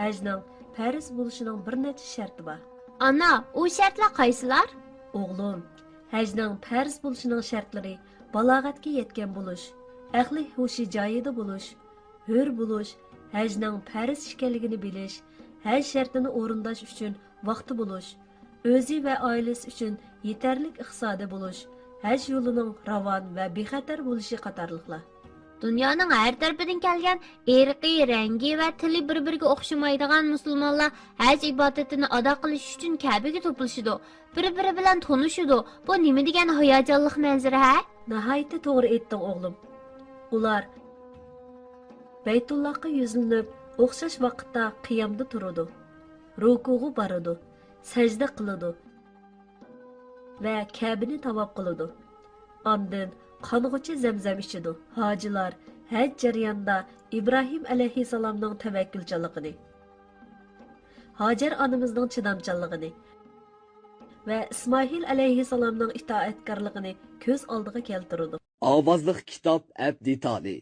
hajning farz bo'lishining bir necha sharti bor. Ana, o şartlar qaysilar? O'g'lim, hajning farz bo'lishining shartlari balog'atga yetgan bo'lish, aqli hushi joyida bo'lish, hur bo'lish, hajning farz ekanligini bilish, haj shartini o'rindash uchun vaqti bo'lish, o'zi va oilasi uchun yetarli iqtisodi bo'lish, haj yo'lining ravon va bexatar bo'lishi qatorliqlar. Dunyoning har tarafidan kelgan irqiy, rangi va tili bir-biriga o'xshamaydigan musulmonlar haj ibodatini ado qilish uchun Ka'baga to'plashidi. Bir-biri bilan tanishidi. Bu nima degan hayajonli manzara, ha? Nihoyatda to'g'ri aytding o'g'lim. Ular Baytullohga yuzlanib, o'xshash vaqtda qiyamda turadi. Rukuga boradi, sajda qiladi va Ka'bani tavob qiladi. Ondan qong'ichi zamzam ichidi. Hojilar haj jarayonida Ibrohim alayhissalomning tavakkilchiligini, Hajar onamizning chidamchanligini va Ismoil alayhissalomning itoatkorligini ko'z oldiga keltirdi. Ovozliq kitob abdi tali.